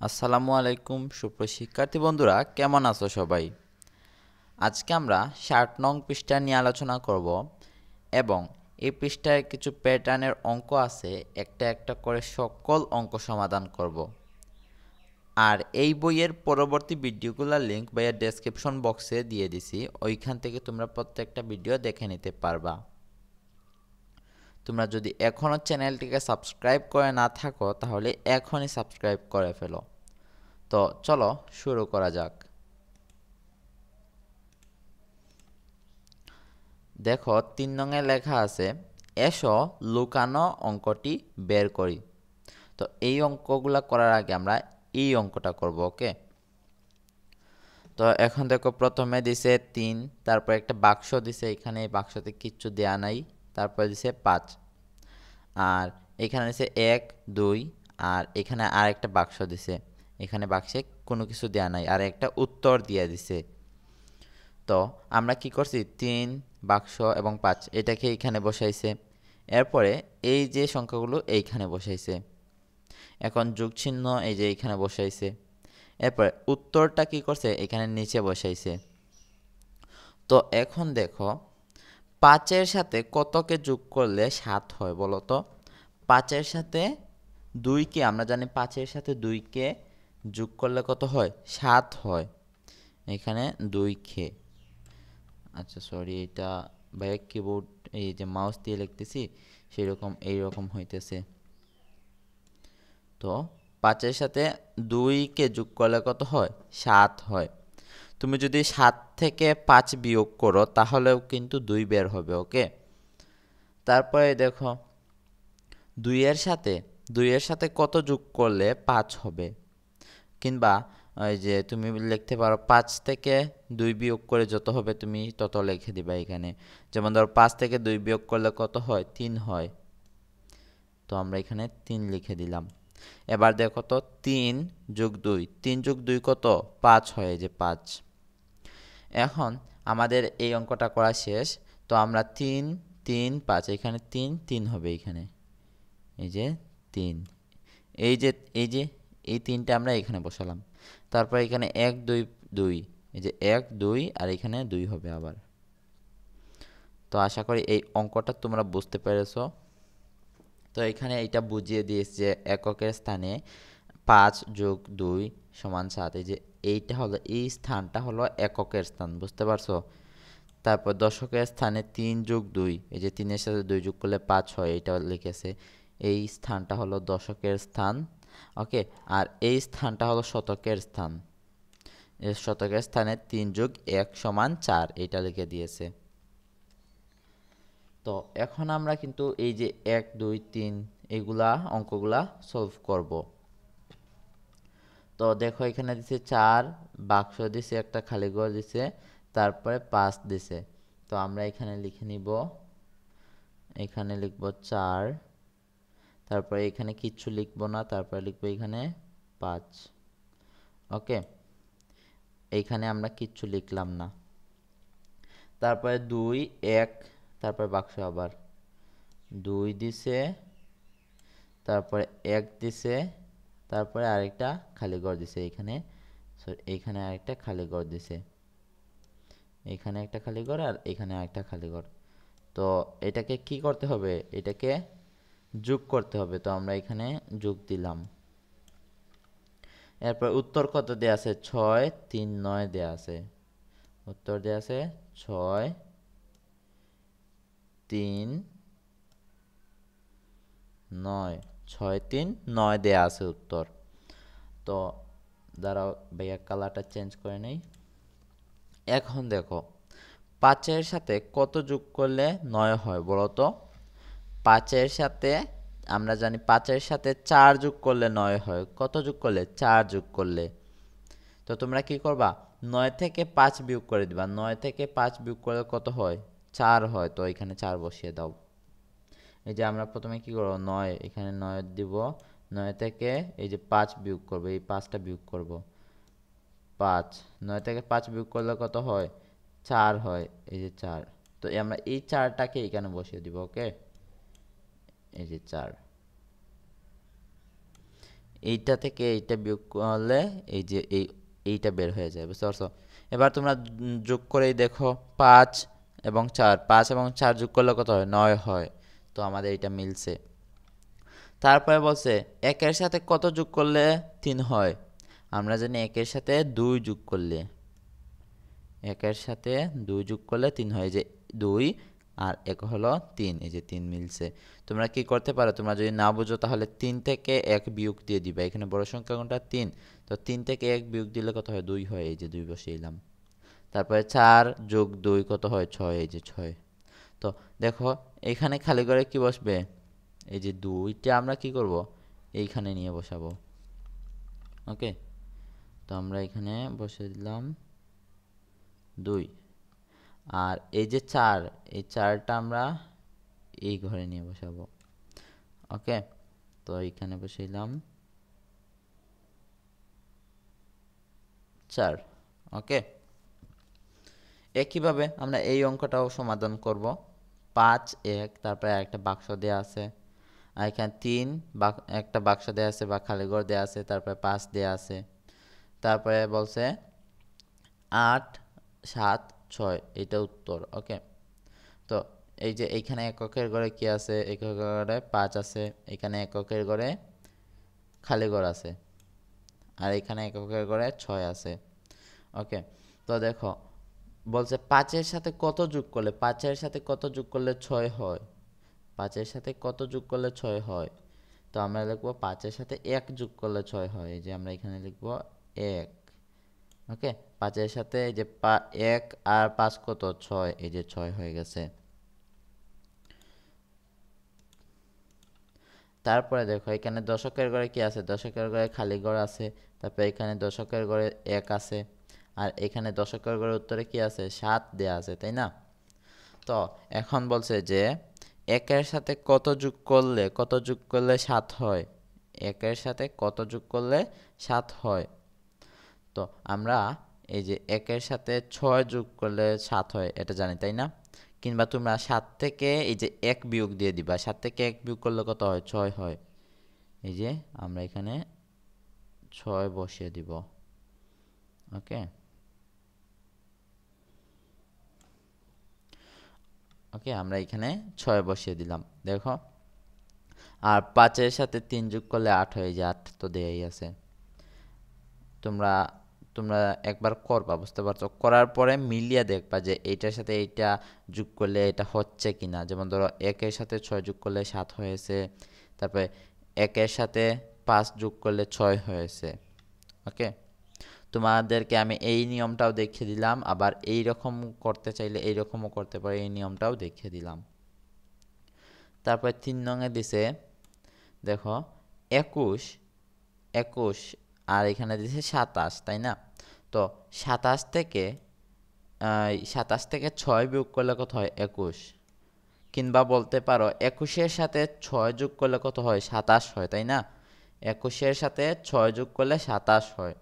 আসসালামু আলাইকুম সুপ্রিয় শিক্ষার্থী বন্ধুরা, কেমন আছো সবাই? আজকে আমরা ৬০ নং পৃষ্ঠা নিয়ে আলোচনা করব এবং এই পৃষ্ঠায় কিছু প্যাটার্নের অঙ্ক আছে, একটা একটা করে সকল অঙ্ক সমাধান করব। আর এই বইয়ের পরবর্তী ভিডিওগুলোর লিঙ্ক ভাইয়া ডেসক্রিপশন বক্সে দিয়ে দিছি, ওইখান থেকে তোমরা প্রত্যেকটা ভিডিও দেখে নিতে পারবা। তোমরা যদি এখনও চ্যানেলটিকে সাবস্ক্রাইব করে না থাকো তাহলে এখনই সাবস্ক্রাইব করে ফেলো। তো চলো শুরু করা যাক। দেখো ৩ নংয়ে লেখা আছে, এসো লুকানো অঙ্কটি বের করি। তো এই অঙ্কগুলা করার আগে আমরা এই অঙ্কটা করব, ওকে? তো এখন দেখো প্রথমে দিছে ৩, তারপর একটা বাক্স দিছে, এখানে এই বাক্সতে কিচ্ছু দেয়া নাই। তারপর দিছে ৫, আর এখানে দিছে ১, ২, আর এখানে আর একটা বাক্স দিছে, এখানে বাক্সে কোনো কিছু দেয়া নাই, আর একটা উত্তর দিয়ে দিছে। তো আমরা কি করছি, ৩, বাক্স এবং ৫ এটাকে এইখানে বসাইছে। এরপরে এই যে সংখ্যাগুলো এইখানে বসাইছে। এখন যোগ চিহ্ন এই যে এইখানে বসাইছে। এরপরে উত্তরটা কি করছে, এখানে নিচে বসাইছে। তো এখন দেখো ৫-এর সাথে কতকে যোগ করলে ৭ হয় বলো তো? ৫-এর সাথে ২কে, আমরা জানি ৫-এর সাথে ২কে যোগ করলে কত হয়, ৭ হয়। এখানে ২কে, আচ্ছা সরি, এটা ভাইয়া কিবোর্ড এই যে মাউস দিয়ে লিখতেছি সেরকম এইরকম হইতেছে। তো ৫-এর সাথে ২কে যোগ করলে কত হয়, ৭ হয়। তুমি যদি ৭ থেকে ৫ বিয়োগ করো তাহলেও কিন্তু ২ বের হবে, ওকে? তারপরে দেখো ২-এর সাথে কত যোগ করলে ৫ হবে, কিংবা ওই যে তুমি লিখতে পারো ৫ থেকে ২ বিয়োগ করে যত হবে তুমি তত লিখে দিবা এখানে। যেমন ধরো ৫ থেকে ২ বিয়োগ করলে কত হয়, ৩ হয়। তো আমরা এখানে ৩ লিখে দিলাম। এবার দেখো তো ৩ যোগ ২, ৩ যোগ ২ কত, ৫ হয়, এই যে ৫। এখন আমাদের এই অঙ্কটা করা শেষ। তো আমরা ৩, ৩, ৫, এখানে ৩, ৩ হবে এখানে, এই যে ৩, এই যে এই যে এই ৩টা আমরা এখানে বসালাম। তারপর এখানে ১, ২, ২, এই যে ১, ২, আর এখানে ২ হবে আবার। তো আশা করি এই অঙ্কটা তোমরা বুঝতে পেরেছো। তো এখানে এটা বুঝিয়ে দিয়েছে যে এককের স্থানে ৫ যোগ ২ সমান ৭। এই যে এইটা হলো, এই স্থানটা হলো এককের স্থান, বুঝতে পারছো? তারপর দশকের স্থানে ৩ যোগ ২, এই যে ৩-এর সাথে ২ যোগ করলে ৫ হয়, এটা লিখেছে। এই স্থানটা হলো দশকের স্থান, ওকে? আর এই স্থানটা হলো শতকের স্থান। এই শতকের স্থানে ৩ যোগ ১ সমান ৪, এটা লিখে দিয়েছে। তো এখন আমরা কিন্তু এই যে ১, ২, ৩ এগুলা অঙ্কগুলা সলভ করব। তো দেখো এখানে দিছে ৪, বাক্স দিছে, একটা খালি ঘর দিছে, তারপরে ৫ দিছে। তো আমরা এখানে লিখে নিব, এখানে লিখব ৪, তারপরে এখানে কিচ্ছু লিখব না, তারপরে লিখব এখানে ৫, ওকে? এইখানে আমরা কিচ্ছু লিখলাম না। তারপরে ২, ১, তারপরে বাক্স আবার ২ দিছে, তারপরে ১ দিছে, তারপরে আরেকটা খালি ঘর দিছে এখানে, সরি এইখানে আরেকটা খালি ঘর দিছে, এখানে একটা খালি ঘর আর এখানে আরেকটা খালি ঘর। তো এটাকে কি করতে হবে, এটাকে যোগ করতে হবে। তো আমরা এখানে যোগ দিলাম। এরপর উত্তর কত দেয়া আছে, ৬, ৩, ৯ দেয়া আছে। উত্তর দেয়া আছে ৬, ৩, ৯, ৬, ৩, ৯ দেয়া আছে উত্তর। তো দাঁড়াও ভাইয়া কালারটা চেঞ্জ করে নেই। এখন দেখো ৫-এর সাথে কত যোগ করলে ৯ হয় বলো তো? ৫-এর সাথে আমরা জানি ৫-এর সাথে ৪ যোগ করলে ৯ হয়। কত যোগ করলে? ৪ যোগ করলে। তো তোমরা কি করবা, ৯ থেকে ৫ বিয়োগ করে দিবা। ৯ থেকে ৫ বিয়োগ করলে কত হয়, ৪ হয়। তো এখানে ৪ বসিয়ে দাও। এই যে আমরা প্রথমে কি করব, ৯ এখানে ৯ দিব, ৯ থেকে এই যে ৫ বিয়োগ করব, এই ৫টা বিয়োগ করব, ৫, ৯ থেকে ৫ বিয়োগ করলে কত হয়, ৪ হয়, এই যে ৪। তো আমরা এই ৪টাকে এখানে বসিয়ে দিব, ওকে? এই যে ৪, এইটা থেকে এইটা বিয়োগ করলে এই যে এইটা বের হয়ে যায়, বুঝতে পারছো? এবার তোমরা যোগ করেই দেখো, 5 এবং 4, 5 এবং 4 যোগ করলে কত হয়? 9 হয়। তো আমাদের এটা মিলছে। তারপরে বলছে একের সাথে কত যোগ করলে 3 হয়? আমরা জানি একের সাথে 2 যোগ করলে, একের সাথে 2 যোগ করলে 3 হয়। এই যে 2 আর 1 হলো 3, এই যে 3 মিলছে। তোমরা কি করতে পারো, তোমরা যদি না বুঝো তাহলে 3 থেকে 1 বিয়োগ দিয়ে দিবা। এখানে বড় সংখ্যা কোনটা? 3। তো 3 থেকে 1 বিয়োগ দিলে কত হয়? 2 হয়, এই যে 2 বসিয়ে দিলাম। তারপরে 4 যোগ 2 কত হয়? 6, এই যে 6। তো দেখো এখানে খালি করে কি বসবে? এই যে 2টা আমরা কি করব? এইখানে নিয়ে বসাবো। ওকে, তো আমরা এখানে বসে দিলাম 2। আর এই যে 4, এই 4টা আমরা এই ঘরে নিয়ে বসাবো। ওকে, তো এইখানে বসাইলাম 4। ওকে, একইভাবে আমরা এই অঙ্কটাও সমাধান করব। 5, 1, তারপরে একটা বাক্স দেওয়া আছে, আর এখানে 3 একটা বাক্স দেওয়া আছে বা খালি ঘর দেওয়া আছে, তারপরে 5 দেওয়া আছে। তারপরে বলছে 8, 7, 6, এটা উত্তর। ওকে, তো এই যে এইখানে এককের ঘরে কি আছে? এককের ঘরে 5 আছে, এখানে এককের ঘরে খালি ঘর আছে, আর এখানে এককের ঘরে 6 আছে। ওকে, তো দেখো বলছে 5-এর সাথে কত যোগ করলে, 5-এর সাথে কত যোগ করলে 6 হয়? 5-এর সাথে কত যোগ করলে 6 হয়? তো আমরা লিখবো 5-এর সাথে 1 যোগ করলে 6 হয়। এই যে আমরা এখানে লিখবো 1। ওকে, 5-এর সাথে এই যে 1 আর 5 কত? 6, এই যে 6 হয়ে গেছে। তারপরে দেখো এখানে দশকের ঘরে কি আছে? দশকের ঘরে খালি ঘর আছে, তারপরে এখানে দশকের ঘরে 1 আছে, আর এখানে দশকের ঘরের উত্তরে কি আছে? 7 দেয়া আছে, তাই না? তো এখন বলছে যে একের সাথে কত যোগ করলে 7 হয়? একের সাথে কত যোগ করলে 7 হয়? তো আমরা এই যে একের সাথে 6 যোগ করলে 7 হয়, এটা জানি, তাই না? কিংবা তোমরা 7 থেকে এই যে 1 বিয়োগ দিয়ে দিবা। 7 থেকে 1 বিয়োগ করলে কত হয়? 6 হয়। এই যে আমরা এখানে 6 বসিয়ে দিব। ওকে, ওকে, আমরা এখানে 6 বসিয়ে দিলাম। দেখো, আর 5-এর সাথে 3 যোগ করলে 8 হয়ে যায়, 8 তো দেয়াই আছে। তোমরা তোমরা একবার করবা, বুঝতে পারছো? করার পরে মিলিয়ে দেখবা যে এইটার সাথে এইটা যোগ করলে এটা হচ্ছে কিনা। যেমন ধরো 1-এর সাথে 6 যোগ করলে 7 হয়েছে, তারপরে 1-এর সাথে 5 যোগ করলে 6 হয়েছে। ওকে, তোমাদেরকে আমি এই নিয়মটাও দেখিয়ে দিলাম, আবার এই রকম করতে চাইলে এই রকমও করতে পারো, এই নিয়মটাও দেখিয়ে দিলাম। তারপরে 3 নঙে দিছে, দেখো 21, 21 আর এখানে দিছে 27, তাই না? তো 27 থেকে 27 থেকে 6 বিয়োগ করলে কত হয়? 21। কিংবা বলতে পারো 21-এর সাথে 6 যোগ করলে কত হয়? 27 হয়, তাই না? 21-এর সাথে 6 যোগ করলে 27 হয়।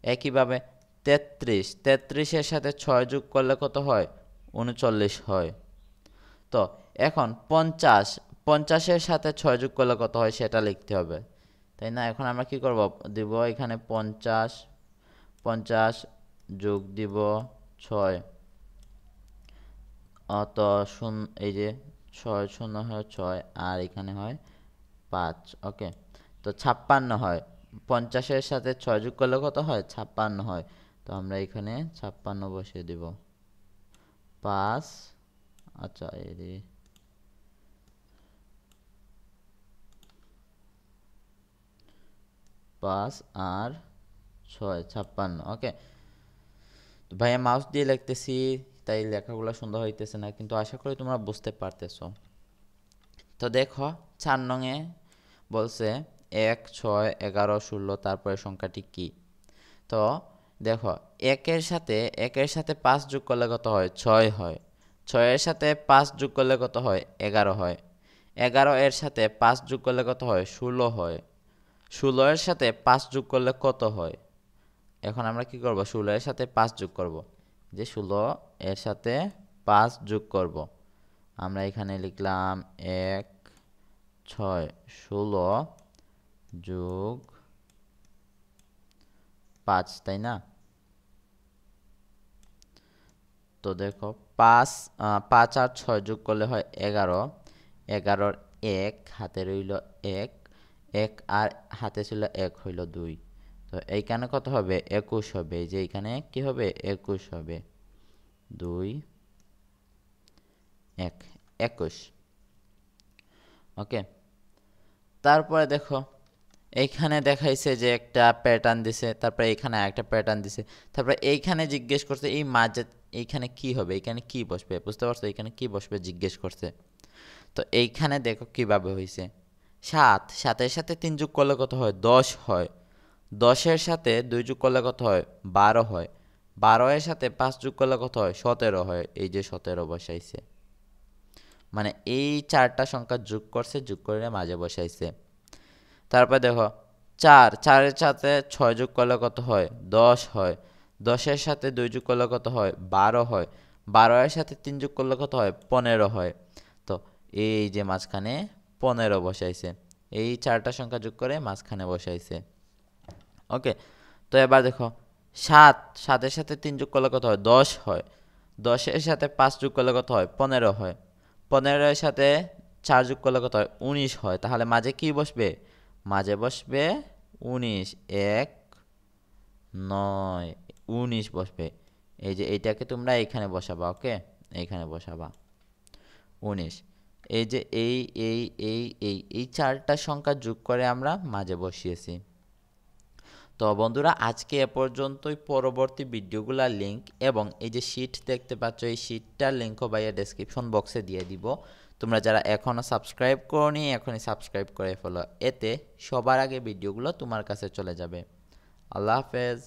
একইভাবে 33, 33-এর সাথে 6 যোগ করলে কত হয়? 39 হয়। তো এখন 50, 50-এর সাথে 6 যোগ করলে কত হয় সেটা লিখতে হবে, তাই না? এখন আমরা কি করব? দিব এখানে 50, 50 যোগ দিব 6, তো এই যে 6 শূন্য হয় 6, আর এখানে হয় 5। ওকে, তো 56 হয়। 50-এর সাথে 6 যোগ করলে কত হয়? 56 হয়। তো আমরা এখানে 56 বসিয়ে দিব। 5, আচ্ছা এই যে 5 আর 6, 56। ওকে, তো ভাইয়া মাউস দিয়ে লিখতেছি, তাই লেখাগুলো সুন্দর হইতেছে না, কিন্তু আশা করি তোমরা বুঝতে পারতেছো। তো দেখো 4 নংয়ে বলছে 1, 6, 11, 16, তারপরে সংখ্যাটি কি? তো দেখো একের সাথে 5 যোগ করলে কত হয়? 6 হয়। 6-এর সাথে 5 যোগ করলে কত হয়? 11 হয়। 11-এর সাথে 5 যোগ করলে কত হয়? 16 হয়। 16-এর সাথে 5 যোগ করলে কত হয়? এখন আমরা কি করব? 16-এর সাথে 5 যোগ করব। যে 16-এর সাথে 5 যোগ করব। আমরা এখানে লিখলাম 1, 6, 16 যোগ 5, তাই না? তো দেখো 5 5 আর 6 যোগ করলে হয় 11, 11-র 1 হাতে রইল 1, 1 আর হাতে ছিল 1 হইল 2। তো এইখানে কত হবে? 21 হবে। এই যে এইখানে কি হবে? 21 হবে। 2 1 21। ওকে, তারপরে দেখো এইখানে দেখাইছে যে একটা প্যাটার্ন দিছে, তারপরে এইখানে আরেকটা প্যাটার্ন দিছে, তারপরে এইখানে জিজ্ঞেস করছে এই মাঝে এইখানে কি হবে, এইখানে কি বসবে, বুঝতে পারছো? এইখানে কি বসবে জিজ্ঞেস করছে। তো এইখানে দেখো কিভাবে হয়েছে। 7, 7-এর সাথে 3 যোগ করলে কত হয়? 10 হয়। 10-এর সাথে 2 যোগ করলে কত হয়? 12 হয়। 12-এর সাথে 5 যোগ করলে কত হয়? 17 হয়। এই যে 17 বসাইছে, মানে এই চারটা সংখ্যা যোগ করছে, যোগ করে মাঝে বসাইছে। তারপর দেখো 4, 4-এর সাথে 6 যোগ করলে কত হয়? 10 হয়। 10-এর সাথে 2 যোগ করলে কত হয়? 12 হয়। 12-এর সাথে 3 যোগ করলে কত হয়? 15 হয়। তো এই যে মাঝখানে 15 বসাইছে, এই চারটা সংখ্যা যোগ করে মাঝখানে বসাইছে। ওকে, তো এবার দেখো 7, 7-এর সাথে 3 যোগ করলে কত হয়? 10 হয়। 10-এর সাথে 5 যোগ করলে কত হয়? 15 হয়। 15-এর সাথে 4 যোগ করলে কত হয়? 19 হয়। তাহলে মাঝে কি বসবে? মাঝে বসবে 19, 1 9 19 বসবে। এই যে এইটাকে তোমরা এইখানে বসাবা। ওকে, এইখানে বসাবা 19। এই যে এই চারটা সংখ্যা যোগ করে আমরা মাঝে বসিয়েছি। তো বন্ধুরা আজকে এ পর্যন্তই। পরবর্তী ভিডিওগুলোর লিঙ্ক এবং এই যে শিট দেখতে পাচ্ছ, এই শিটটার লিঙ্কও ভাইয়া ডেসক্রিপশন বক্সে দিয়ে দিব। তোমরা যারা এখনও সাবস্ক্রাইব করোনি এখনই সাবস্ক্রাইব করে ফেলো, এতে সবার আগে ভিডিওগুলো তোমার কাছে চলে যাবে। আল্লাহ হাফেজ।